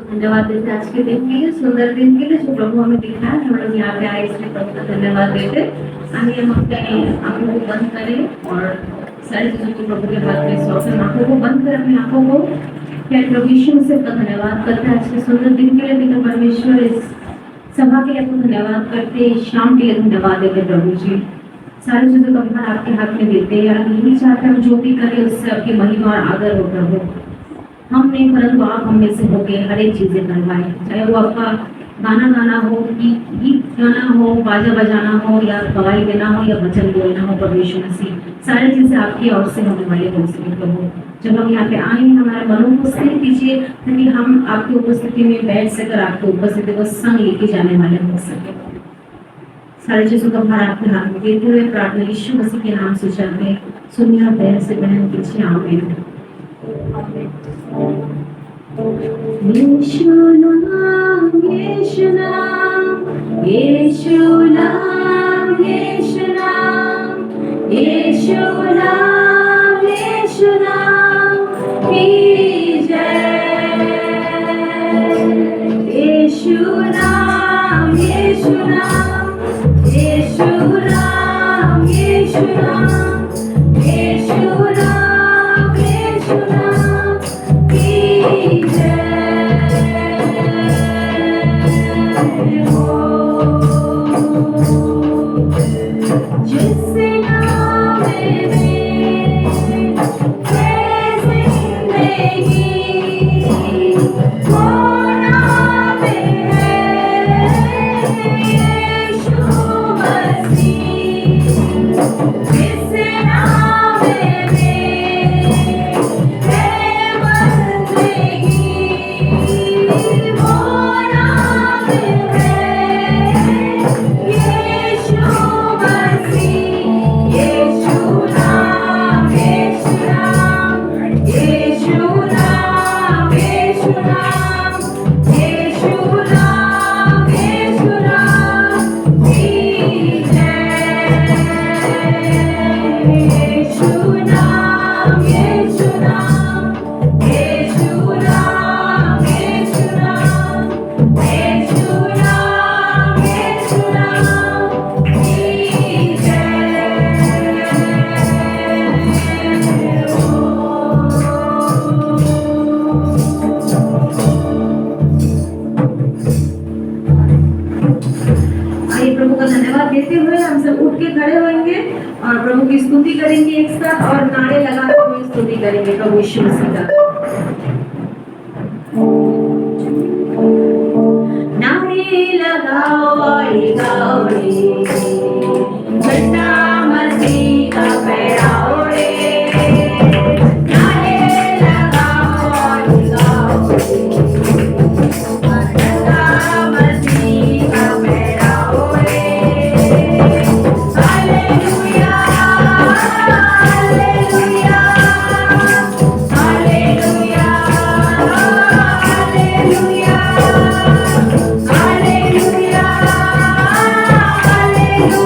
धन्यवाद देते आज के दिन के लिए, सुंदर दिन के लिए जो प्रभु हमें दिखाया। हम लोग यहाँ पे आए इसलिए प्रभु का धन्यवाद देते। आइए हम अपने आंखों को बंद करें और सारी चीजों को प्रभु के हाथ में सौंपें। आंखों को बंद करें, अपनी आंखों को क्या प्रभु यीशु मसीह का धन्यवाद करते हैं आज के सुंदर दिन के लिए। लेकिन परमेश्वर इस सभा के लिए आपको धन्यवाद करते, इस शाम के लिए धन्यवाद देते प्रभु जी। सारी चीजों का भार आपके हाथ में देते हैं। यार यही चाहते हैं हम जो भी करें उससे आपकी महिमा और आदर हो प्रभु। हम नहीं परंतु आप हम में से होके हर एक चीजें करवाएं, चाहे वो आपका गाना गाना हो, गीत गाना हो, बाजा बजाना हो, या गवाही देना हो, या वचन बोलना हो। परमेश्वर मसीह सारी चीजें आपकी ओर से होने वाली हो सके प्रभु। जब हम यहाँ पे आए हमारे मनों को स्थिर कीजिए ताकि हम आपकी उपस्थिति में बैठ सकर आपकी उपस्थिति को संग लेके जाने वाले हो सके। सारी चीजों का भार आपके हाथ में देते हुए प्रार्थना यीशु मसीह के नाम से चाहते हैं। सुनिए बहन से बहन पीछे आमीन। यीशु नाम, यीशु नाम, यीशु नाम, यीशु नाम, यीशु नाम, यीशु नाम की जय। यीशु नाम, यीशु नाम, यीशु नाम, यीशु नाम, यीशु नाम, यीशु नाम की जय हो। जिस नाम में है जिंदगी, वो नाम है यीशु मसीह। जिस नाम में है बंदगी, वो नाम है यीशु मसीह। यीशु नाम, यीशु नाम, यीशु नाम, यीशु नाम, यीशु नाम, यीशु नाम की जय। यीशु नाम, यीशु नाम, यीशु नाम, यीशु नाम, यीशु नाम, यीशु नाम की जय हो। आइए प्रभु का धन्यवाद देते हुए हम सब उठ के खड़े होंगे और प्रभु की स्तुति करेंगे एक साथ और नारे लगाते हुए स्तुति करेंगे प्रभु यीशु मसीह का। नारे लगाओ गाओ रे, झंडा मसीह का फहराओ रे। नारे लगाओ गाओ रे, झंडा मसीह का फहराओ रे। Hallelujah, hallelujah, hallelujah, hallelujah, hallelujah, hallelujah.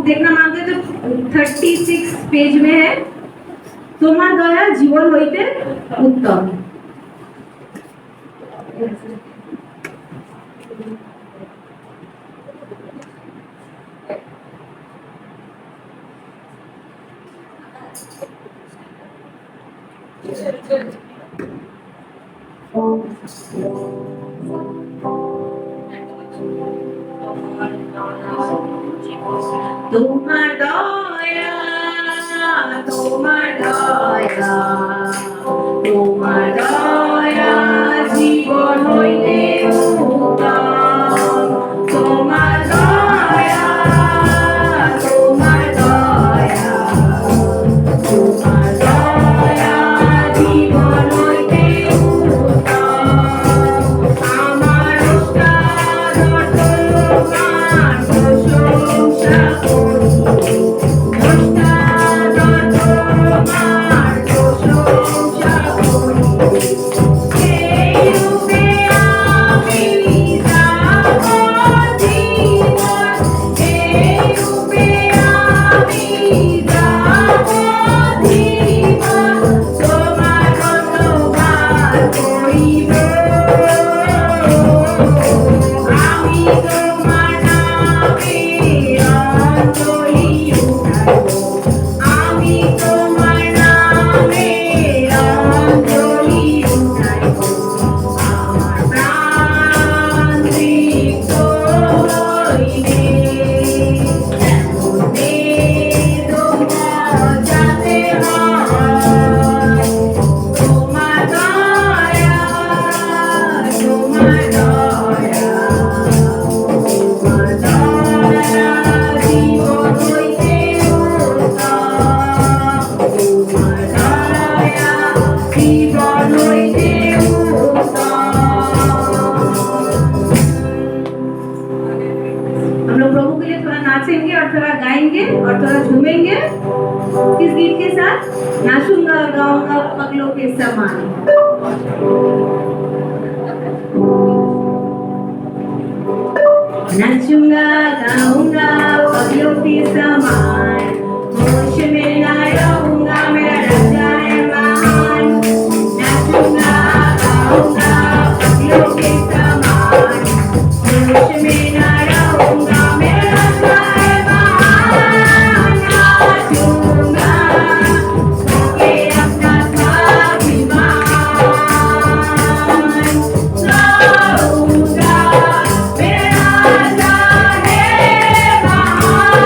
Book देखना मांगते तो 36 पेज में है তোমার দয়া জীবন হইতে উত্তম। তোমার দয়া তোমার দয়া তোমার দয়া জীবন হইতে উত্তম তোমার দয়া তোমার দয়া তোমার দয়া জীবন হইতে উত্তম আমার উস্তাদ তোমার প্রশংসা করি উস্তাদ তোমার প্রশংসা করি এই রূপে আমি যাব জীবন এই রূপে আমি যাব জীবন তোমার ধন্যবাদ করিব আমি তোমার নামে অঞ্জলি উঠাইব আমি তোমার নামে অঞ্জলি উঠাইব আমার প্রাণ তৃপ্ত হইবে এমন বেদনা যাতে হয় তোমার দয়া তোমার দয়া তোমার দয়া জীবন হইতে উত্তম তোমার দয়া জীবন হইতে উত্তম। हम लोग प्रभु के लिए थोड़ा नाचेंगे और थोड़ा गाएंगे और थोड़ा झूमेंगे किस गीत के साथ नाचूंगा और गाऊंगा पगलों के समान। नाचूंगा गाऊंगा पगलों के समान होश में ना रहूंगा मेरा राजा है महान नाचूंगा गाऊंगा पगलों के समान होश में ना रहूंगा मेरा राजा है महान नाचूंगा होके अपना स्वाभिमान गाऊंगा मेरा राजा है महान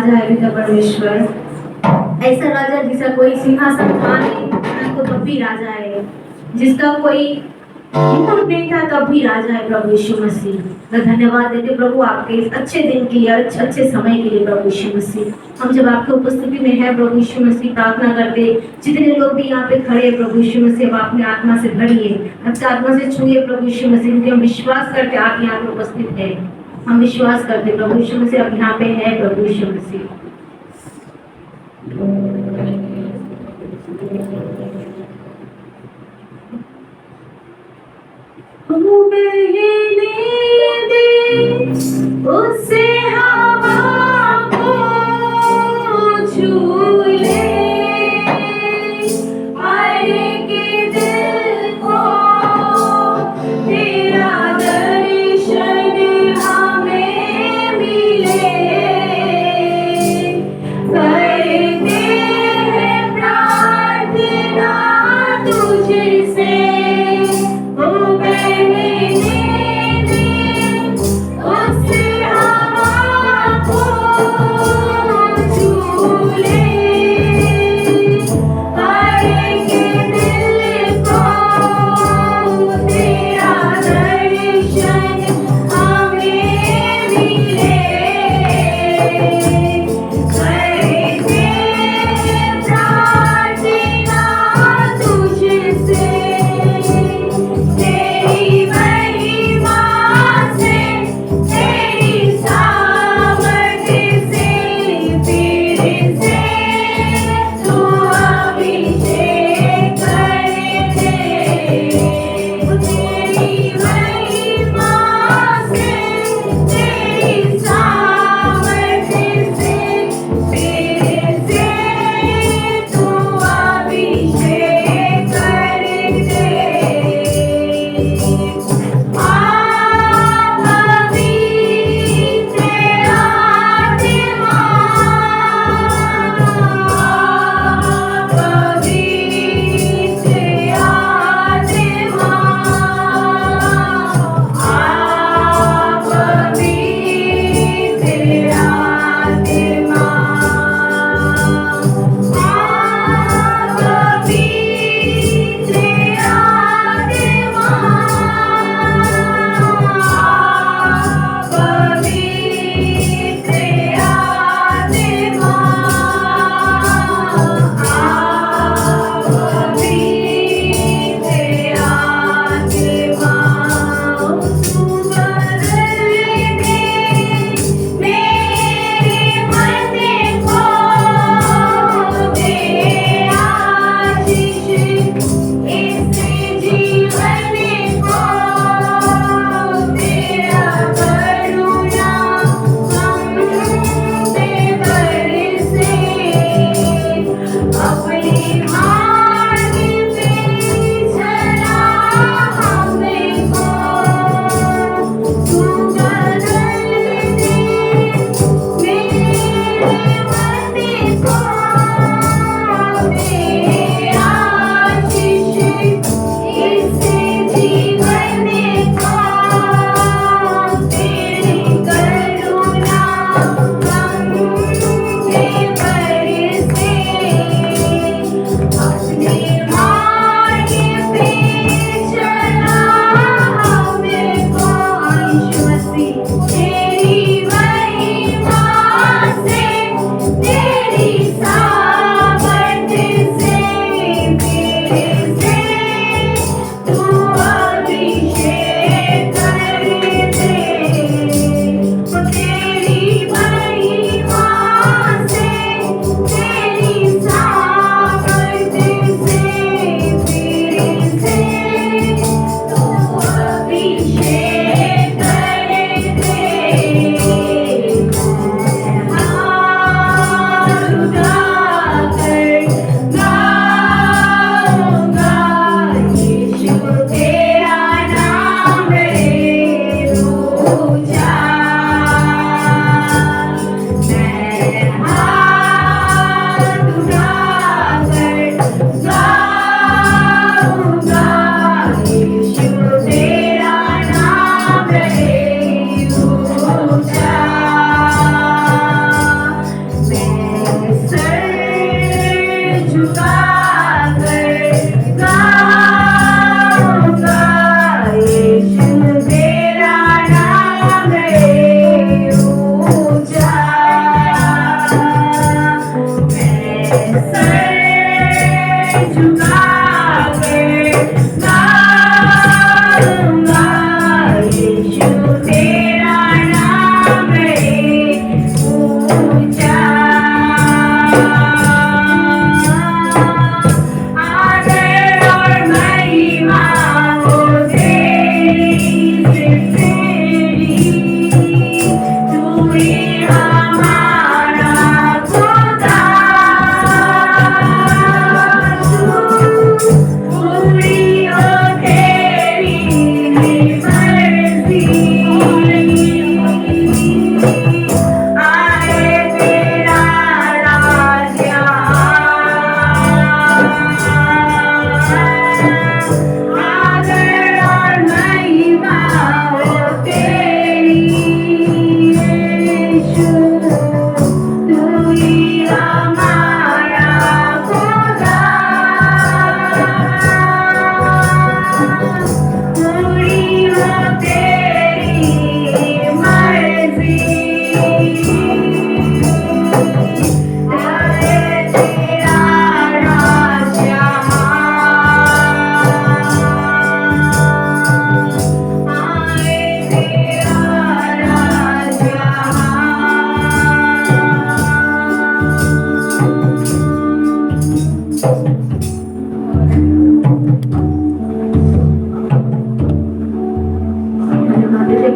राजा है पिता परमेश्वर, ऐसा राजा जिसका कोई सिंहासन था नहीं, परंतु तब भी राजा है, जिसका कोई मुकुट नहीं था तब भी राजा है प्रभु यीशु मसीह। मैं धन्यवाद देते प्रभु आपके इस अच्छे दिन के लिए, अच्छे समय के लिए प्रभु यीशु मसीह। हम जब आपके उपस्थिति में है प्रभु यीशु मसीह, प्रार्थना करते, जितने लोग भी यहाँ पे खड़े हैं प्रभु यीशु मसीह, अब अपने आत्मा से भरिए, अपने आत्मा से छुए प्रभु यीशु मसीह, क्योंकि हम विश्वास करते आप यहाँ पे उपस्थित है। हम विश्वास करते प्रभु यीशु मसीह अब यहाँ पे है प्रभु यीशु मसीह। उससे हवा को छू ले, मारे के दिल को तेरा दर्शन हमें मिले।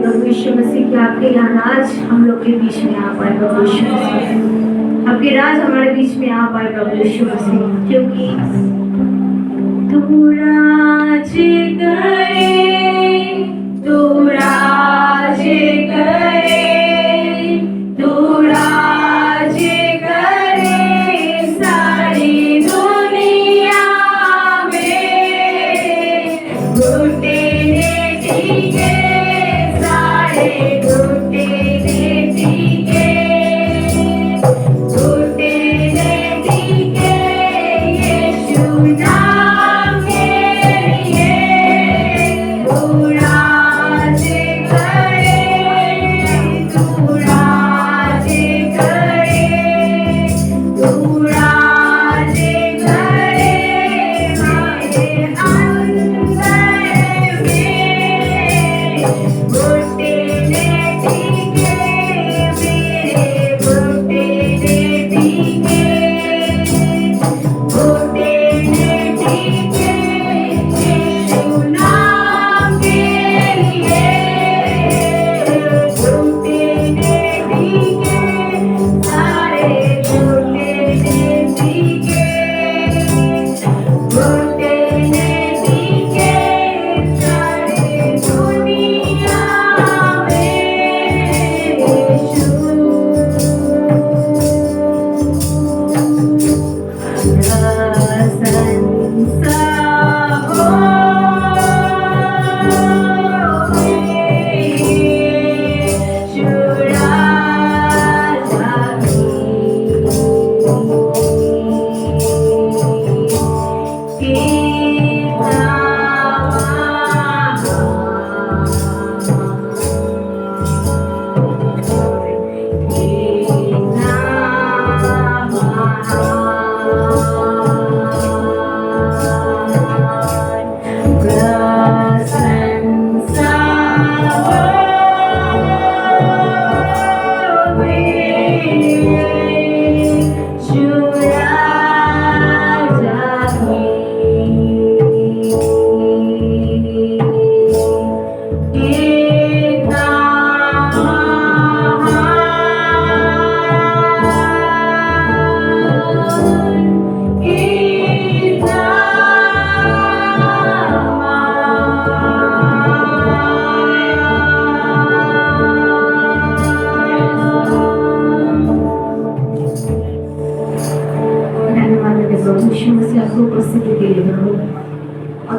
प्रभु यीशु मसीह कि आपके यहाँ राज हम लोग के बीच में आ पाए प्रभु यीशु मसीह, आपके राज हमारे बीच में आ पाए प्रभु यीशु मसीह, क्योंकि तू राज करे, तू राज करे, तू राज करे सारी दुनिया में, घुटने टिके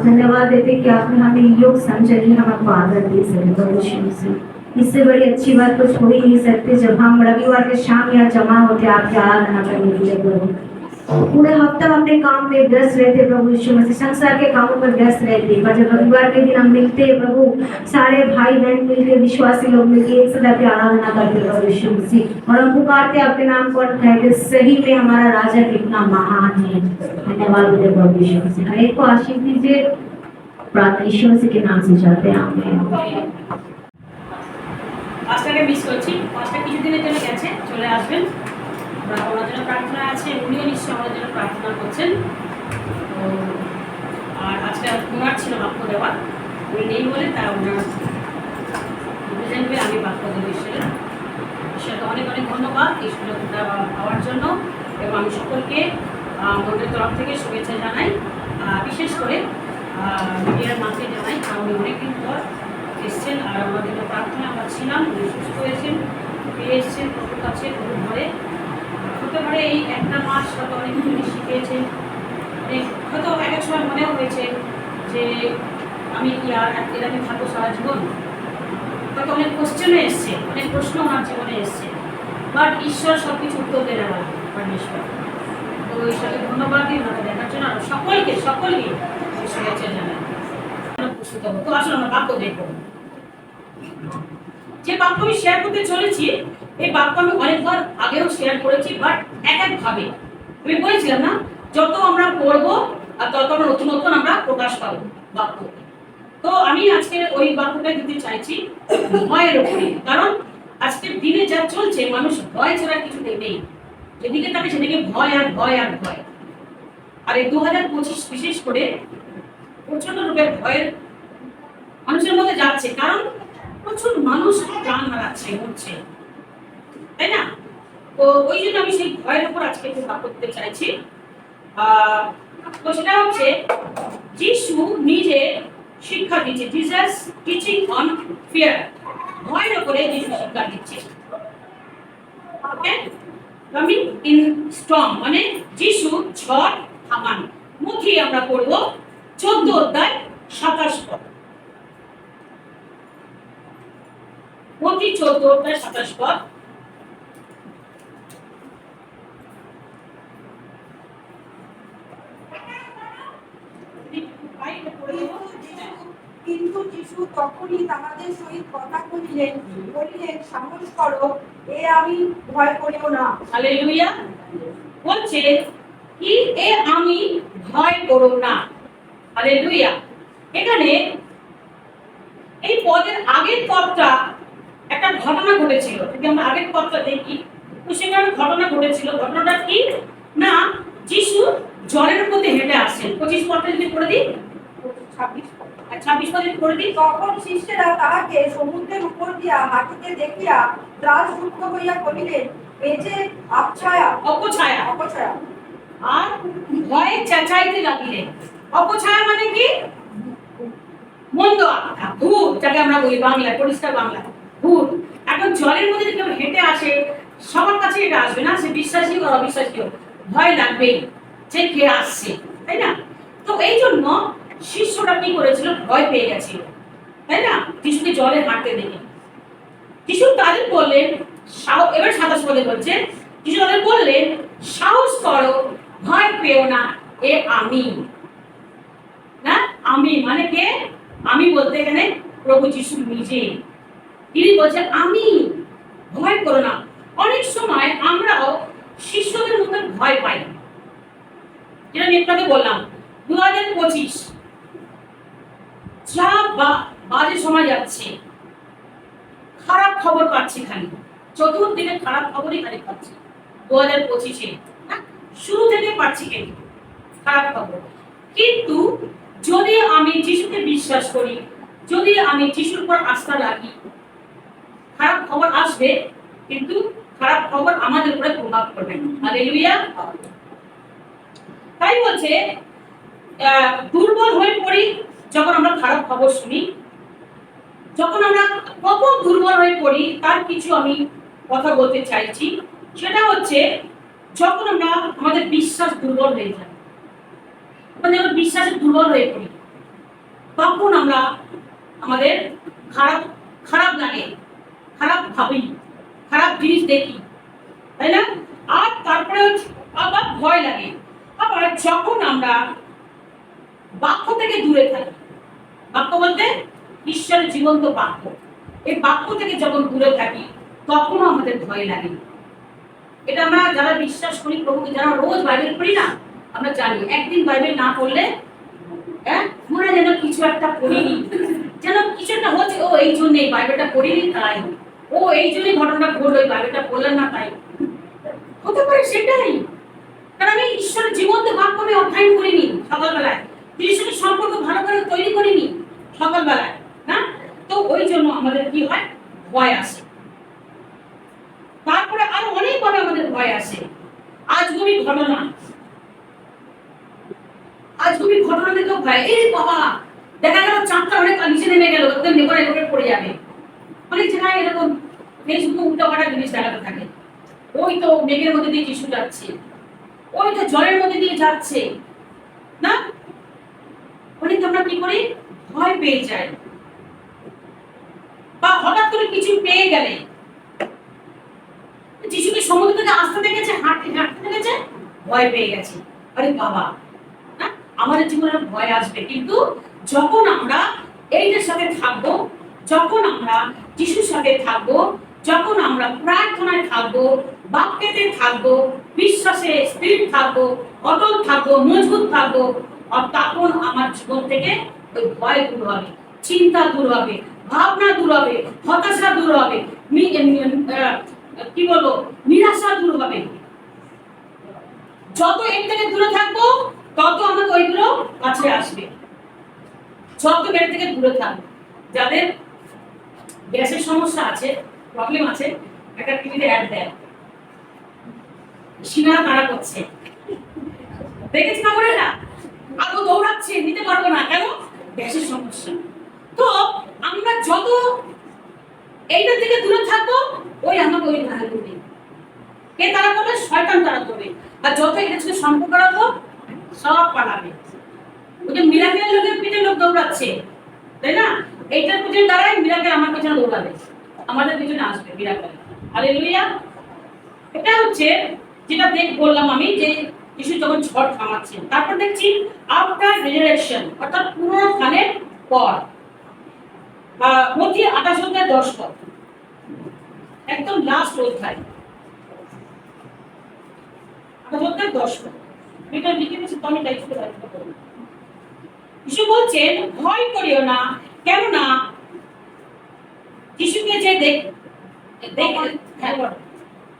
धन्यवाद देते कि आपने हमें योग समझा कि हम आपको आदर दे सके। इससे बड़ी अच्छी बात कुछ हो ही नहीं सकती जब हम रविवार के शाम यहाँ जमा होते आपके आराधना करने के लिए प्रभु। पूरे हफ्ता हम अपने काम में व्यस्त रहते प्रभु यीशु मसीह, संसार के कामों में व्यस्त रहते, पर जब रविवार के दिन हम मिलते हैं प्रभु, सारे भाई बहन मिलकर, विश्वासी लोग मिलकर एक साथ आपकी आराधना करते प्रभु यीशु मसीह, और हम पुकारते आपके नाम को और कहते सही में हमारा राजा कितना महान है। धन्यवाद देते प्रभु यीशु मसीह। हर एक को आशीष दीजिए, प्रार्थना यीशु मसीह के नाम से चाहते हैं, आमीन। পাঁচটাকে মিস করছি, পাঁচটা কিছুদিনের জন্য গেছে, চলে আসবেন। ওনার জন্য প্রার্থনা আছে, উনিও নিশ্চয়ই আমাদের জন্য প্রার্থনা করছেন। তো আর আজকে ওনার ছিল বাক্য দেওয়া, উনি নেই বলে তা ওনার রিপ্রেজেন্টে আমি বাক্য দেবো ঈশ্বরের। ঈশ্বরকে অনেক অনেক ধন্যবাদ এই সুযোগটা পাওয়ার জন্য, এবং আমি সকলকে মন্দিরের তরফ থেকে শুভেচ্ছা জানাই, বিশেষ করে মিডিয়ার মাকে জানাই, কারণ অনেকদিন পর এসছেন আর আমাদের প্রার্থনা আমরা ছিলাম, উনি সুস্থ হয়েছেন, ফিরে এসছেন প্রভুর কাছে, প্রভুর ঘরে। হতে পারে এই একটা মাস হয়তো অনেক কিছু শিখিয়েছেন, হয়তো এক এক সময় মনেও হয়েছে যে আমি কি আর এরকম থাকবো সারা জীবন। হয়তো অনেক কোশ্চেনও এসছে, অনেক প্রশ্ন আমার জীবনে এসছে, বাট ঈশ্বর সব কিছু উত্তর দেওয়া পরমেশ্বর। তো ঈশ্বরকে ধন্যবাদ দিই ওনাকে দেখার জন্য, আর সকলকে শুভেচ্ছা জানাই। প্রস্তুত হবো, তো আসলে আমরা বাক্য দেখবো। যে বাক্য আমি শেয়ার করতে চলেছি, এই বাক্য আমি অনেকবার আগেও শেয়ার করেছি, বাট এক ভাবে আমি বলেছিলাম না, যত আমরা পড়বো আর তত আমরা নতুন নতুন আমরা প্রকাশ পাবো বাক্য। তো আমি আজকে ওই বাক্যটা দিতে চাইছি ভয়ের উপরে, কারণ আজকের দিনে যা চলছে মানুষ ভয় ছাড়া কিছু নেই, যেদিকে তাকে সেদিকে ভয় আর ভয় আর ভয়। আর এই 2025 বিশেষ করে প্রচন্ড রূপে ভয়ের মানুষের মধ্যে যাচ্ছে, কারণ প্রচুর মানুষ প্রাণ হারাচ্ছে, মরছে, তাই না? তো ওই জন্য আমি সেই ভয়ের উপর আজকে একটু বাক্য দিতে চাইছি। তো সেটা হচ্ছে যিশু নিজে শিক্ষা দিচ্ছে, জিসাস টিচিং অন ফিয়ার, ভয়ের উপরে যিশু শিক্ষা দিচ্ছে। ওকে, কামিং ইন স্টর্ম মানে যিশু ঝড় থামান। মুখে আমরা পড়ব 14 অধ্যায় 27 পদ। মথি 14 অধ্যায় 27 পদ। কিন্তু যিশু তখনই তাহাদের সহিত কথা বলিলেন, সাহস করো, এ আমি, ভয় করিও না। হালেলুয়া। বলছে কি, এ আমি, ভয় করো না। হালেলুয়া। এখানে এই পদের আগের পদটা একটা ঘটনা ঘটেছিল, যদি আমরা আগের পদটা দেখি তো সেখানে ঘটনা ঘটেছিল। ঘটনাটা কি না, যিশু জলের মধ্যে হেঁটে আসেন। 25 পদটা যদি পড়ে দিই, 26 পদে পড়ে দিই। তখন শিষ্যেরা তাহাকে সমুদ্রের উপর দিয়া হাঁটিতে দেখিয়া ত্রাসযুক্ত হইয়া কহিলেন, এ যে অপছায়া। আর ভয়ে চেঁচাইতে লাগিলেন। অপছায়া মানে কি? মন্দ আত্মা, ভূত, যাকে আমরা বলি বাংলায়, পরিষ্কার বাংলা, ভূত। এখন জলের মধ্যে যদি কেউ হেঁটে আসে, সবার কাছে এটা আসবে না, সে বিশ্বাসী বা অবিশ্বাসী হোক, ভয় লাগবেই যে কে আসছে, তাই না? তো এই জন্য শিষ্যরা কি করেছিল, ভয় পেয়ে গেছিল, তাই না? যিশুকে জলে হাঁটতে দেখে যিশু তাদের বললেন, এবার 27 পদে বলছে, যিশু তাদের বললেন, সাহস করো, ভয় পেও না, এ আমি। না, আমি মানে কে? আমি বলতে এখানে প্রভু যিশু নিজে, তিনি বলছেন আমি, ভয় করো না। অনেক সময় আমরাও শিষ্যদের মধ্যে ভয় পাই, যেটা আমি আপনাকে বললাম 2025 যা বাজে সময় যাচ্ছে, খারাপ খবর পাচ্ছি, খালি চতুর্দিকে খারাপ খবরই খালি পাচ্ছি 2025-এ, শুরু থেকে পাচ্ছি কিন্তু খারাপ খবর। কিন্তু যদি আমি যিশুকে বিশ্বাস করি, যদি আমি যিশুর উপর আস্থা রাখি, খারাপ খবর আসবে কিন্তু খারাপ খবর আমাদের উপরে প্রভাব পড়বে। হালেলুয়া। তাই বলছে দুর্বল হয়ে পড়ি যখন আমরা খারাপ খবর শুনি। যখন আমরা কখন দুর্বল হয়ে পড়ি তার কিছু আমি কথা বলতে চাইছি। সেটা হচ্ছে যখন আমরা আমাদের বিশ্বাস দুর্বল হয়ে যায়, মানে আমরা বিশ্বাসে দুর্বল হয়ে পড়ি, তখন আমরা আমাদের খারাপ লাগে, খারাপ ভাবি, খারাপ জিনিস দেখি, তাই না? আর তারপরে আবার ভয় লাগে। আবার যখন আমরা বাক্য থেকে দূরে থাকি, বাক্য বলতে ঈশ্বরের জীবন্ত বাক্য, এই বাক্য থেকে যখন দূরে থাকি তখনও আমাদের ভয় লাগে। এটা আমরা যারা বিশ্বাস করি প্রভুকে, যারা রোজ বাইবেল পড়ি না, আমরা জানি একদিন বাইবেল না পড়লে মনে যেন কিছু একটা পড়িনি, যেন কিছু একটা হচ্ছে, ও এই জন্য এই বাইবেলটা পড়িনি তাই, ও এই জন্যই ঘটনাটা ঘটলো, এই বাইবেলটা পড়লেন না তাই। হতে পারে সেটাই, কারণ আমি ঈশ্বরের জীবন্ত বাক্য আমি অধ্যয়ন করিনি সকালবেলায়, যিশুর সঙ্গে সম্পর্ক ভালো করে তৈরি করিনি সকালবেলায়, না? তো ওই জন্য আমাদের কি হয়, ভয় আসে। তারপরে আরো অনেকভাবে আমাদের ভয় আসে। আজগুবি ঘটনা, আজগুবি ঘটনা দেখেও ভয়, এই বাবা দেখা গেল চাঁদটা অনেক নিচে নেমে গেল, ওদের নেপালে নেমে পড়ে যাবে। অনেক জায়গায় এরকম ফেসবুকে উল্টোপাল্টা জিনিস দেখাতে থাকে। ওই তো মেঘের মধ্যে দিয়ে যিশু যাচ্ছে, ওই তো জলের মধ্যে দিয়ে যাচ্ছে, না? অনেক আমরা কি করি, ভয় পেয়ে যাই। বা হঠাৎ করে কিছু পেয়ে গেলে, যিশুকে সমুদ্র থেকে আসতে দেখেছে, হাঁটতে হাঁটতে দেখেছে, ভয় পেয়ে গেছে, আরে বাবা, না? আমাদের জীবনে ভয় আসবে, কিন্তু যখন আমরা এইটার সাথে থাকবো, যখন আমরা যিশুর সাথে থাকবো, যখন আমরা প্রার্থনায় থাকবো, বাক্যেতে থাকবো, বিশ্বাসে স্থির থাকবো, অটল থাকবো, মজবুত থাকবো, আর তখন আমার জীবন থেকে ওই ভয় দূর হবে, চিন্তা দূর হবে, ভাবনা দূর হবে, হতাশা দূর হবে, কি বলবো, নিরাশা দূর হবে। যত এর থেকে দূরে থাকবো তত আমাকে ওইগুলো কাছে আসবে। যত এর থেকে দূরে থাকবো, যাদের গ্যাসের সমস্যা আছে, প্রবলেম আছে, একটা টিভিতে অ্যাড দেয়, সীমানা তারা করছে, দেখেছি না বলে না, আরো দৌড়াচ্ছে, নিতে পারবো না, কেন? গ্যাসের সমস্যা। তো আমরা যত এইটার থেকে দূরে থাকবো, ওই আমাকে ওই তারা করবে, কে তারা করবে? শয়তান তারা করবে। আর যত এটার সাথে সম্পর্ক রাখবো, সব পালাবে। ওই যে মিরাকেল লোকের পিঠে লোক দৌড়াচ্ছে, তাই না? এইটার পিছনে দাঁড়ায়, মিরাকেল আমার পিছনে দৌড়াবে, আমাদের পিছনে আসবে মিরাকেল। হালেলুয়া। এটা হচ্ছে যেটা বললাম আমি, যে যিশু যখন ঝড় থামাচ্ছেন, তারপর দেখছি আফটার রিজারেকশন, অর্থাৎ পুনরুত্থানের পর, মধ্যে 28-10 একদম লাস্ট অধ্যায়, 28-10 এটা লিখে দিয়েছি তো, আমি টাইপ করে রাখতে পারি। যিশু বলছেন, ভয় করিও না, কেননা যিশুকে যে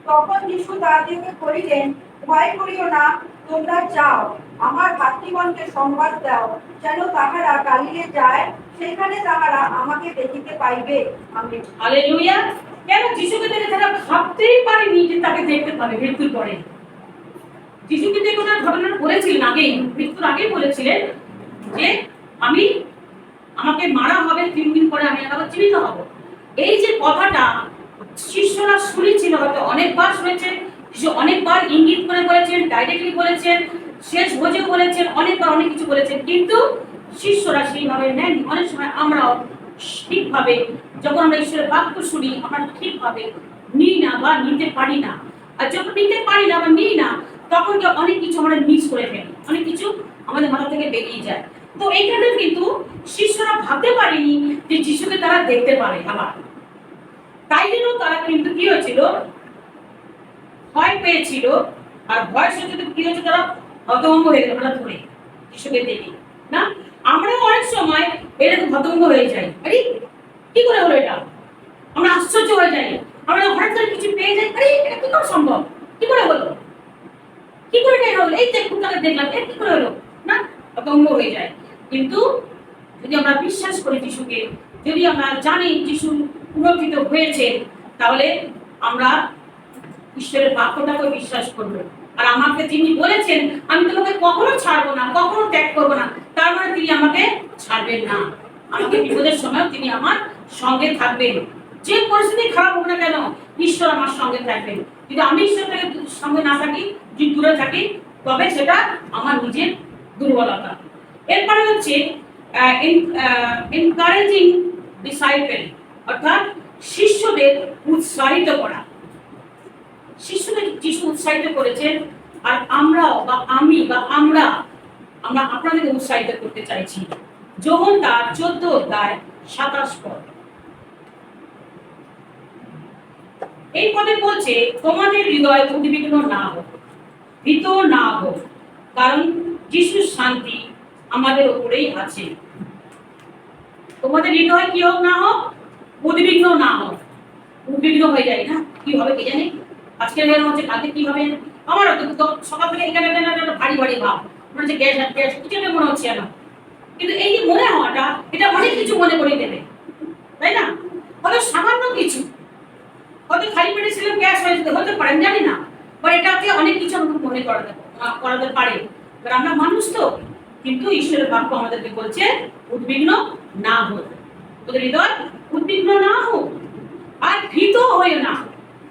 তখন যিশু তাদেরকে করিলেন, ভয় করিও না, তোমরা যাও, আমার ভাতৃগণকে সংবাদ দাও, যেন তাহারা গালিলে যায়, সেখানে তাহারা আমাকে দেখিতে পাইবে। আমেন। হালেলুয়া। কেন? যিশুকে দেখে তারা ভাবতেই পারেনি যে তাকে দেখতে পাবে মৃত্যুর পরে। যিশু কিন্তু এই ঘটনা বলেছিলেন আগেই, মৃত্যুর আগেই বলেছিলেন যে আমাকে মারা হবে, 3 দিন পরে আমি আবার জীবিত হব। এই যে কথাটা শিষ্যরা শুনেছিল, হয়তো অনেকবার শুনেছে, যিশু অনেকবার ইঙ্গিত করে বলেছেন, ডাইরেক্টলি বলেছেন, শেষ ভোজেও বলেছেন, অনেকবার অনেক কিছু বলেছেন, কিন্তু শিষ্যরা সেইভাবে নেন। অনেক সময় আমরাও ঠিকভাবে যখন আমরা ঈশ্বরের বাক্য শুনি, আমরা ঠিকভাবে নিই না বা নিতে পারি না। আর যখন নিতে পারি না বা নিই না, তখন অনেক কিছু আমরা মিস করে ফেলি, অনেক কিছু আমাদের মাথা থেকে বেরিয়ে যায়। তো এইখানে কিন্তু শিষ্যরা ভাবতে পারেনি যে যিশুকে তারা দেখতে পারে। আবার তাই জন্য তারা কিন্তু কি হয়েছিল, ভয় পেয়েছিল। আর ভয়ের সাথে কি হয়েছে, তারা হতভম্ব হয়ে গেল হঠাৎ করে যিশুকে দেখে, না? আমরাও অনেক সময় এরকম হতভম্ব হয়ে যাই, আরে কি করে হলো এটা, আমরা আশ্চর্য হয়ে যাই, আমরা হঠাৎ করে কিছু পেয়ে যাই, আরে এটা কি করে সম্ভব, কি করে হলো, কি করে এটা হলো, এই দেখুন তাকে দেখলাম, এটা কি করে হলো, না? হতভম্ব হয়ে যায়। কিন্তু যদি আমরা বিশ্বাস করি যিশুকে, যদি আমরা জানি যিশু পুনরুত্থিত হয়েছে, তাহলে আমরা ঈশ্বরের বাক্যটাকে বিশ্বাস করবো। আর আমাকে যিনি বলেছেন, আমি তোমাকে কখনো ছাড়বো না, কখনো ত্যাগ করবো না, তার মানে তিনি আমাকে ছাড়বেন না। আমাকে বিপদের সময় তিনি আমার সঙ্গে থাকবেন। যে পরিস্থিতি খারাপ হোক না কেন, ঈশ্বর আমার সঙ্গে থাকবেন। যদি আমি ঈশ্বর থেকে সঙ্গে না থাকি, যদি দূরে থাকি, তবে সেটা আমার নিজের দুর্বলতা। এরপরে হচ্ছে এনকারেজিং ডিসাইপল, অর্থাৎ শিষ্যদের উৎসাহিত করা। শিষ্যদের যিশু উৎসাহিত করেছেন আর আমরাও বা আমি বা আমরা আমরা আপনাদেরকে উৎসাহিত করতে চাইছি। যোহন তার 14 অধ্যায় 27 পদ, এই পদে বলছে তোমাদের হৃদয় উদ্বিগ্ন না হোক, ভীত না হোক, কারণ যিশুর শান্তি আমাদের উপরেই আছে। তোমাদের হৃদয় কি হোক না হোক, উদ্বিগ্ন না হোক। উদ্বিগ্ন হয়ে যায় না, কি হবে কে জানে, আজকে মনে হচ্ছে কালকে কি হবে। আমারও তো সকাল থেকে এখানে ভারী ভারী ভাব, মনে হচ্ছে গ্যাস গ্যাস কিছু একটা মনে হচ্ছে না। কিন্তু এই যে মনে হওয়াটা, এটা অনেক কিছু মনে করে দেবে, তাই না? হয়তো সামান্য কিছু, হয়তো খালি পেটে ছিলাম গ্যাস হয়ে যেতে হতে পারে, জানি না, বাট এটাকে অনেক কিছু আমাকে মনে করাতে পারে। কারণ আমরা মানুষ তো। কিন্তু ঈশ্বরের বাক্য আমাদেরকে বলছে উদ্বিগ্ন না হোক, তোদের হৃদয় উদ্বিগ্ন না হোক, আর ভীত হয়ে না।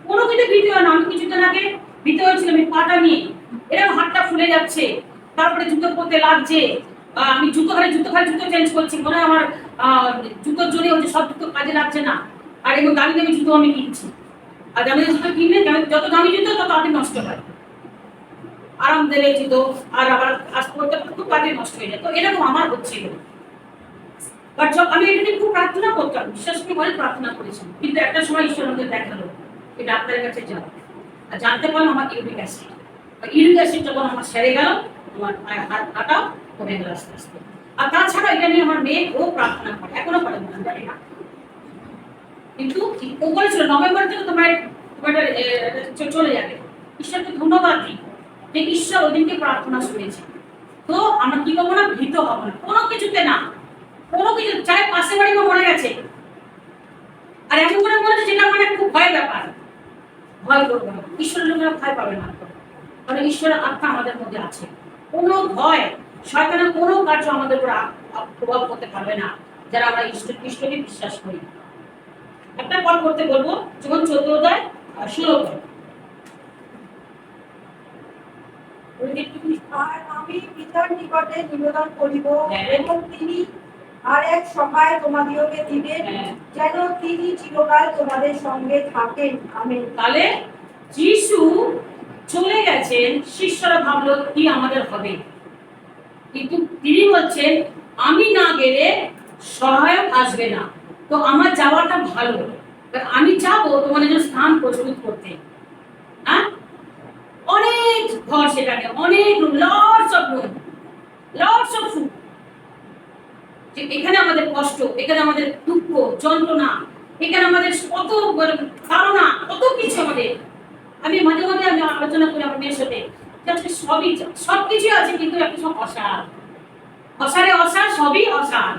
কোনো কিছু ভীত হয় না। আমি কিছুদিন আগে ভীত হয়েছিলাম এই পাটা নিয়ে, এরকম হাতটা ফুলে যাচ্ছে, তারপরে জুতো পরতে লাগছে, আমি জুতো চেঞ্জ করছি, মনে হয় আমার জুতোর জন্য হচ্ছে সব জুতো কাজে লাগছে না। আর এগুলো দামি দামি জুতো আমি কিনছি, আর দামি জুতো কিনলে যত দামি জুতো তত আগে নষ্ট হয়, আরাম দেবে জুতো, আর আবার আসতে করতে খুব কাজে নষ্ট হয়ে যায়। তো এরকম আমার হচ্ছিল। বাট আমি এটা নিয়ে খুব প্রার্থনা করতাম, বিশ্বাস করে অনেক প্রার্থনা করেছি। কিন্তু একটা সময় ঈশ্বর আমাকে দেখালো এই ডাক্তারের কাছে যাও, আর জানতে পারলাম আমার ইউরিক অ্যাসিড। ইউরিক অ্যাসিড যখন আমার সেরে গেল, আমার হাত কাটা কমে গেল আস্তে আস্তে। আর তাছাড়া এটা নিয়ে আমার মেয়ে ও প্রার্থনা করে, এখনো করে না, জানি না। কিন্তু ও বলেছিল নভেম্বর থেকে তোমার চলে যাবে। ঈশ্বরকে ধন্যবাদ দিই যে ঈশ্বর ওদিনকে প্রার্থনা শুনেছে। তো আমরা কি করবো না, ভীত হবো না কোনো কিছুতে না। কোনো কিছু চাই পাশে বাড়ি মরে গেছে, আর এমন করে মনে হচ্ছে যেটা মানে খুব ভয়ের ব্যাপার, ভয় করবো না। ঈশ্বরের লোকেরা ভয় পাবে না, কারণ ঈশ্বরের আত্মা আমাদের মধ্যে আছে। কোনো ভয়, শয়তানের কোনো কার্য আমাদের উপর প্রভাব করতে পারবে না, যারা আমরা ঈশ্বরকে বিশ্বাস করি। একটা পদ করতে বলবো, যখন 14 অধ্যায় 16 পদ। আর আমি পিতার নিকটে নিবেদন করিব, হ্যাঁ। এবং তিনি আর এক সহায় তোমাদিওকে দিবেন, হ্যাঁ। যেন তিনি চিরকাল তোমাদের সঙ্গে থাকেন। আমেন। তাহলে যিশু চলে গেছেন, শিষ্যরা ভাবলো কি আমাদের হবে, কিন্তু তিনি বলছেন আমি না গেলে সহায়ক আসবে না, তো আমার যাওয়াটা ভালো। আমি যাবো তোমাদের জন্য স্থান প্রস্তুত করতে। হ্যাঁ, অনেক ঘর, সেখানে অনেক লটস অফ ফুড। এখানে আমাদের কষ্ট, এখানে আমাদের দুঃখ যন্ত্রণা, এখানে আমাদের কত ধারণা, কত কিছু আমাদের। আমি মাঝে মাঝে আমি আলোচনা করি আমার মেয়ের সাথে, সবকিছু আছে, কিন্তু একটা সব অসার, অসারে অসার, সবই অসার।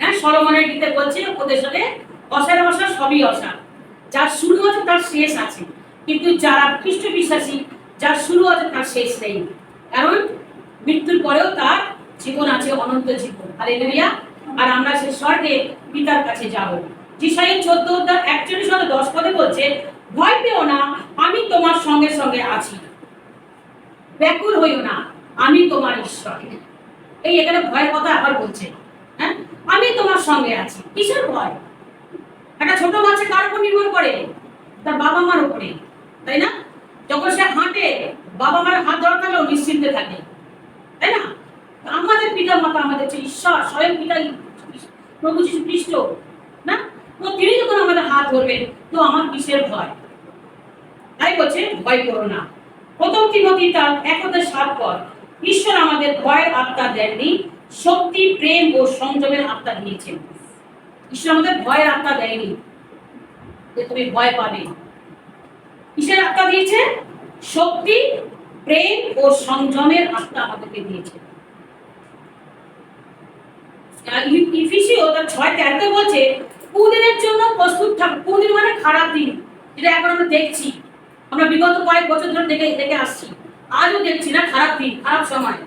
হ্যাঁ, সলোমনের গীতে বলছে ওদের সাথে অসারে অসার, সবই অসার। যার শুরু আছে তার শেষ আছে, কিন্তু যারা খ্রিস্ট বিশ্বাসী, যার শুরু আছে তার শেষ নেই, কারণ মৃত্যুর পরেও তার জীবন আছে, অনন্ত জীবন। হালেলুয়া। আর আমরা সে স্বর্গে পিতার কাছে যাব। যিশায়া 14 অধ্যায় 41-10 পদে বলছে ভয় পেও না, আমি তোমার সঙ্গে সঙ্গে আছি, ব্যাকুল হইও না, আমি তোমার ঈশ্বর। এই এখানে ভয়ের কথা আবার বলছে। হ্যাঁ, আমি তোমার সঙ্গে আছি। কিসের ভয়? একটা ছোট বাচ্চা কার উপর নির্ভর করে? তার বাবা মার উপরে, তাই না? যখন সে হাঁটে, বাবা মার হাত ধরা থাকলেও নিশ্চিন্তে থাকে, তাই না? আমাদের পিতা মাতা, আমাদের যে ঈশ্বর, স্বয়ং পিতা প্রভু যীশু খ্রিস্ট, না? তো তিনি যখন আমাদের হাত ধরবেন, তো আমার কিসের ভয়? তাই বলছে ভয় করো না। 1 তিমোথী 1:7 পদ, ঈশ্বর আমাদের ভয়ের আত্মা দেননি, শক্তি, প্রেম ও সংযমের আত্মা দিয়েছেন। ঈশ্বর আমাদের ভয়ের আত্মা দেয়নি যে তুমি ভয় পাবে। কিসের আত্মা দিয়েছে? শক্তি, প্রেম ও সংযমের আত্মা আমাদেরকে দিয়েছে। ইফিসীয় 6:13 বলছে কুদিনের জন্য প্রস্তুত থাকুন। কুদিন মানে খারাপ দিন, যেটা এখন আমরা দেখছি, আমরা বিগত কয়েক বছর ধরে দেখে আসছি, আজও দেখছি না, খারাপ দিন, খারাপ সময়।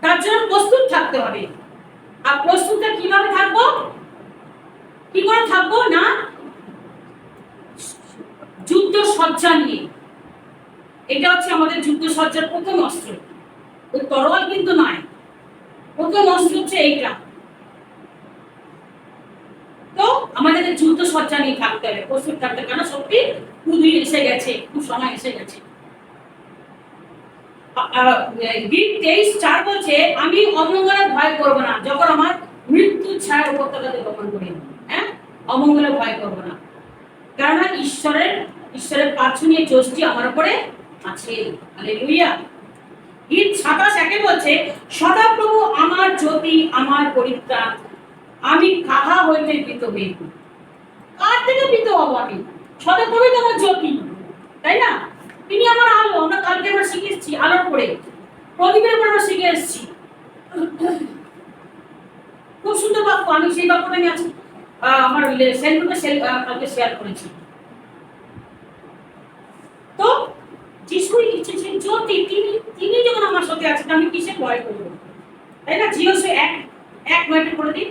তার জন্য প্রস্তুত থাকতে হবে। আর প্রস্তুতটা কিভাবে থাকবো? কি করে থাকবো না? যুদ্ধ সজ্জা নিয়ে। এটা হচ্ছে আমাদের যুদ্ধ সজ্জার প্রথম অস্ত্র। ওই তরোয়াল কিন্তু নয়, প্রথম অস্ত্র হচ্ছে এইটা। তো আমাদের যুদ্ধ সজ্জা নিয়ে থাকতে হবে, প্রস্তুত থাকতে, কেন সত্যি কুদিন এসে গেছে, খুব সময় এসে গেছে। গীত 23:4 বলছে, আমি অমঙ্গলে ভয় করব না যখন আমার মৃত্যুর ছায়া উপত্যকাতে গমন করি। হ্যাঁ, অমঙ্গলে ভয় করব না, কারণ ঈশ্বরের পাছুনিয়ে যষ্টি আমার উপরে আছে। হালেলুয়া। গীত 27:1 বলছে, সদাপ্রভু আমার জ্যোতি, আমার পরিত্রাণ, আমি কাহা হইতে ভীত হই। কার থেকে ভীত হব আমি? সদাপ্রভু তো আমার জ্যোতি, তাই না? তিনি আমার আলো। আমরা কালকে আমরা শিখে এসেছি আলোর পরে, প্রদীপের উপর আমরা শিখে এসেছি। খুব সুন্দর বাক্য, আমি সেই বাক্যটা নিয়ে আছি আমার কালকে শেয়ার করেছি। তো যিশুই সেই জ্যোতি, তিনি যখন আমার সাথে আছেন, আমি কিসে ভয় করব? তাই না? জিওসে 1:9 করে দিন।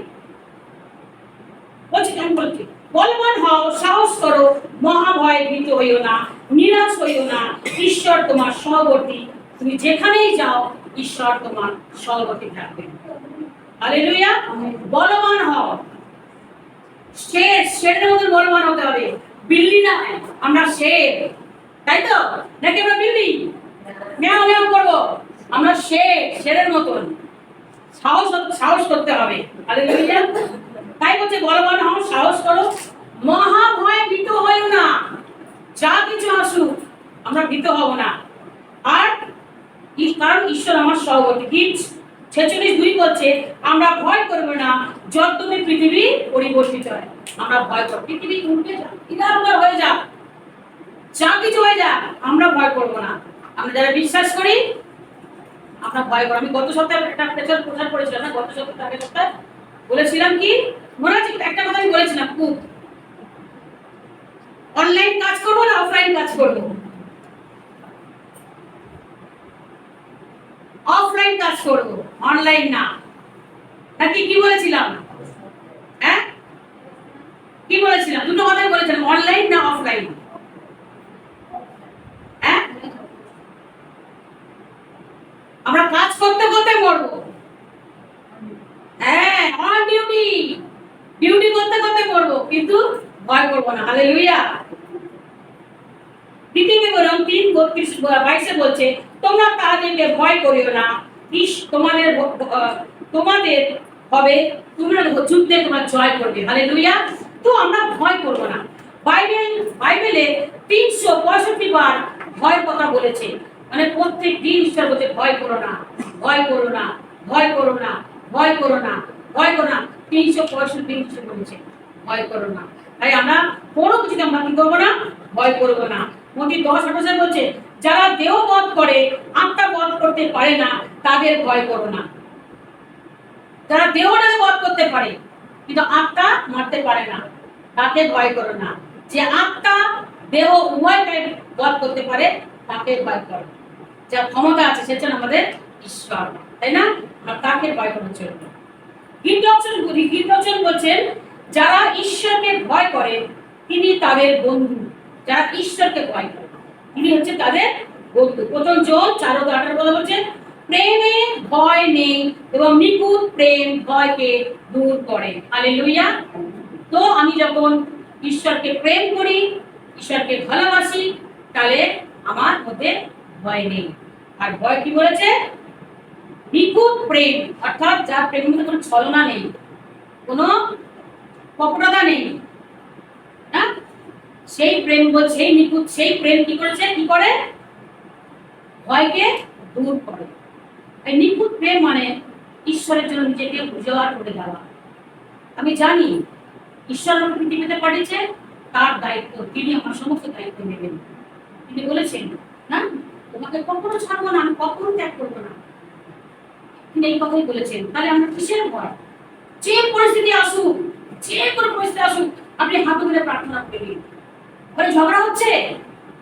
বলছি, আমি বলছি, বলবান হও, সাহস করো, মহাভয়ে ভীত হইও না, নিরাশ হইও না, ঈশ্বর তোমার সহবর্তী। তুমি যেখানেই যাও, ঈশ্বর তোমার সহবর্তী থাকবেন। হালেলুয়া। বলবান হও, শেরের মতো বলবান হতে হবে। বিল্লি না, আমরা শের, তাই তো? নাকি আমরা বিল্লি ম্যাও ম্যাও করবো? আমরা শেরের মতন সাহস করতে হবে। হালেলুয়া। তাই বলছে বলবান হও, সাহস করো, মহাভয়ে ভীত হইও না। যা কিছু আসুক, আমরা ভীত হব না। আর কারণ ঈশ্বর আমার সহবর্তী। গীত 46:2 বলছে, আমরা ভয় করব না যদ্যপি পৃথিবী পরিবর্তিত হয়। আমরা ভয় করব, পৃথিবী উল্টে যাক, ইদারুদার হয়ে যাক, যা কিছু হয়ে যাক, আমরা ভয় করব না। আমরা যারা বিশ্বাস করি, আমরা ভয় করব। আমি গত সপ্তাহে একটা প্রচার করেছিলাম না, গত সপ্তাহে আগের সপ্তাহে বলেছিলাম কি মনে আছে? একটা কথা আমি বলেছিলাম, খুব অনলাইন কাজ করবো না অফলাইন কাজ করবো? অফলাইন কাজ করবো, অনলাইন না। নাকি কি বলেছিলাম? হ্যাঁ, কি বলেছিলাম? দুটো কথাই বলেছিলাম, অনলাইন না অফলাইন। হ্যাঁ, আমরা কাজ করতে করতে মরবো। হ্যাঁ, অন ডিউটি করতে করতে মরবো, কিন্তু ভয় করবো না। হালেলুয়া। দ্বিতীয় বিবরণ 3:22 বলছে, তোমরা তাদেরকে ভয় করিও না, তোমাদের হবে, তোমরা যুদ্ধে তোমরা জয় করবে। হালেলুয়া। তো আমরা ভয় করব না। বাইবেলে 365 বার ভয় কথা বলেছে, মানে প্রত্যেক দিন ঈশ্বর বলছে ভয় করো না, ভয় করো না, ভয় করো না, ভয় করো না, ভয় করো না। 365 দিন ঈশ্বর বলেছে ভয় করো না। তাই আমরা কোনো কিছুতে আমরা কি করবো না? ভয় করবো না। মতি 10:28 বলছে, যারা দেহ বধ করে আত্মা বধ করতে পারে না, তাদের ভয় করো না। যারা দেহটাকে বধ করতে পারে কিন্তু আত্মা মারতে পারে না, তাকে ভয় করো না। যে আত্মা দেহ উভয়কে বধ করতে পারে, তাকে ভয় করো। যার ক্ষমতা আছে সেটা আমাদের ঈশ্বর, তাই না? আর তাকে ভয় করা চলবে। গীতরচন বলছেন, যারা ঈশ্বরকে ভয় করে তিনি তাদের বন্ধু। যারা ঈশ্বরকে ভয় করে তিনি হচ্ছে তাদের বন্ধু। প্রথম জন 4:18 বলছেন, প্রেমে ভয় নেই এবং নিখুঁত প্রেম ভয়কে দূর করে। হালেলুয়া। তো আমি যখন ঈশ্বরকে প্রেম করি, ঈশ্বরকে ভালোবাসি, তাহলে আমার মধ্যে ভয় নেই। আর ভয় কি বলেছে? নিখুঁত প্রেম, অর্থাৎ যার প্রেমের মধ্যে কোনো ছলনা নেই, কোনো কপটতা নেই, না, সেই প্রেম বলছে, সেই নিখুঁত, সেই প্রেম কি করেছে? কি করে? ভয়কে দূর করে। এই নিখুঁত প্রেম মানে ঈশ্বরের জন্য নিজেকে উজাড় করে দেওয়া। আমি জানি ঈশ্বর আমাকে পৃথিবীতে পাঠিয়েছে, তার দায়িত্ব, তিনি আমার সমস্ত দায়িত্ব নেবেন। তিনি বলেছেন, না, তোমাকে কখনো ছাড়বো না, আমি কখনো ত্যাগ করবো না। তিনি এই কথাই বলেছেন। তাহলে আমরা কিসের ভয়? যে পরিস্থিতি আসুক, যে কোনো পরিস্থিতি আসুক, আপনি হাত তুলে প্রার্থনা করবেন। ঘরে ঝগড়া হচ্ছে,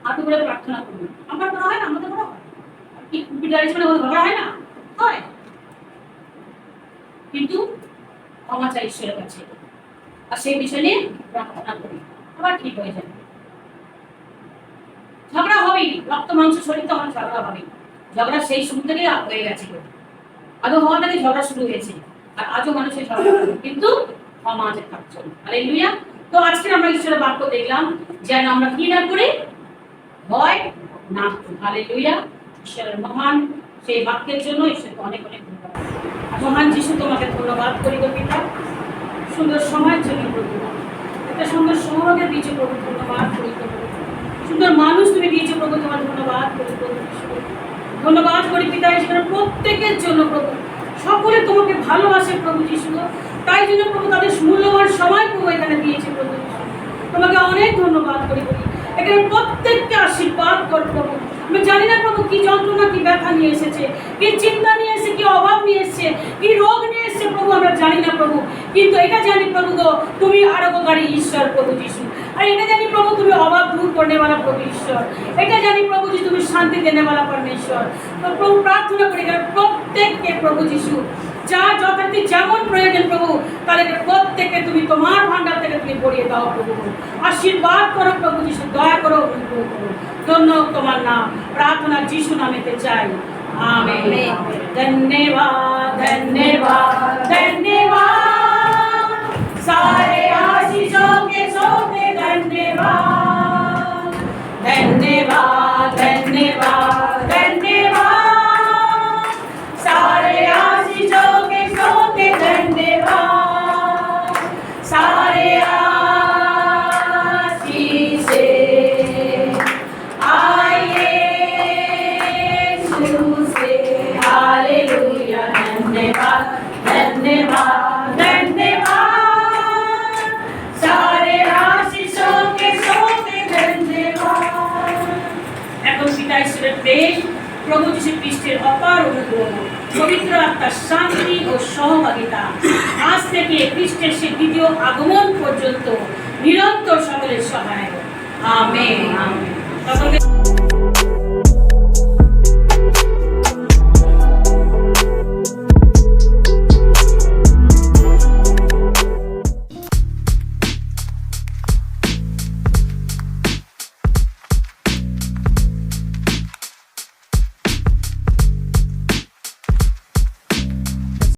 হাত তুলে প্রার্থনা করবেন। আমার মনে হয় না, আমাদের মনে হয় কি বিদায় ছিল ঝগড়া হয় না? হয়। কিন্তু ক্ষমা চাই ঈশ্বরের কাছে, আর সেই বিষয় নিয়ে প্রার্থনা করি, আবার ঠিক হয়ে যাবে। ঝগড়া হবেই, রক্ত মাংস শরীর তো আমার ঝগড়া হবেই। ঝগড়া সেই শুরু থেকেই হয়ে গেছে, আদৌ হওয়া থেকে ঝগড়া শুরু হয়েছে, আর আজও মানুষের ঝগড়া করে, কিন্তু ক্ষমা আছে থাকছে। হালেলুয়া। তো আজকে আমরা ঈশ্বরের বাক্য দেখলাম, যেন আমরা কি না করি? ভয় না করি। হালেলুয়া। ঈশ্বরের মহান সেই বাক্যের জন্য ঈশ্বরকে অনেক অনেক ধন্যবাদ। আর মহান যিশু তোমাকে ধন্যবাদ করি গো পিতা, সুন্দর সময়ের জন্য প্রভু, একটা সুন্দর সমাজে দিয়েছে প্রভু, ধন্যবাদ করি প্রভু, সুন্দর মানুষ তুমি দিয়েছো প্রভু, তোমার ধন্যবাদ করি প্রভু, ধন্যবাদ করি পিতা সেখানে প্রত্যেকের জন্য প্রভু, সকলে তোমাকে ভালোবাসে প্রভু যিশু, তাই জন্য প্রভু তাদের মূল্যবান সময় প্রভু এখানে দিয়েছে প্রভু যিশু, তোমাকে অনেক ধন্যবাদ করি প্রভু। এখানে প্রত্যেককে আশীর্বাদ কর প্রভু। আমি জানি না প্রভু কি যন্ত্রণা, কি ব্যথা নিয়ে এসেছে, কি চিন্তা নিয়ে এসেছে, কি অভাব নিয়ে এসেছে, কি রোগ নিয়ে এসেছে প্রভু, আমরা জানি না প্রভু, কিন্তু এটা জানি প্রভু গো তুমি আরোগ্যকারী ঈশ্বর প্রভু যিশু। আর এটা জানি প্রভু তুমি অভাব দূর করনে वाला প্রভু ঈশ্বর, এটা জানি প্রভু যে তুমি শান্তি দেনে वाला পরমেশ্বর। তো প্রভু প্রার্থনা করি প্রত্যেককে প্রভু যিশু যার যথার্থ যেমন প্রয়োজন প্রভু, তাদেরকে প্রত্যেককে তুমি তোমার ভান্ডার থেকে তুমি ভরিয়ে দাও প্রভু, আশীর্বাদ করো প্রভু যিশু, দয়া করো অনুগ্রহ করো, ধন্য তোমার নাম, প্রার্থনা যিশু নামেতে চাই, আমেন। ধন্যবাদ ধন্যবাদ ধন্যবাদ, सारे आशीषों के सोते धन्यवाद, धन्यवाद धन्यवाद धन्यवाद, सारे आशीषों के सोते धन्यवाद, सारे आशीषें आए यीशु से, हालेलुया, धन्यवाद धन्यवाद धन्यवाद, सारे आशीषों के सोते धन्यवाद। এখন পিতা ঈশ্বরের প্রেম, প্রভু যীশু খ্রিস্টের অপার অনুগ্রহ, পবিত্র আত্মার শান্তি ও সহভাগিতা আজ থেকে খ্রিস্টের সে দ্বিতীয় আগমন পর্যন্ত নিরন্তর সকলের সহায়। আমেন। সকলকে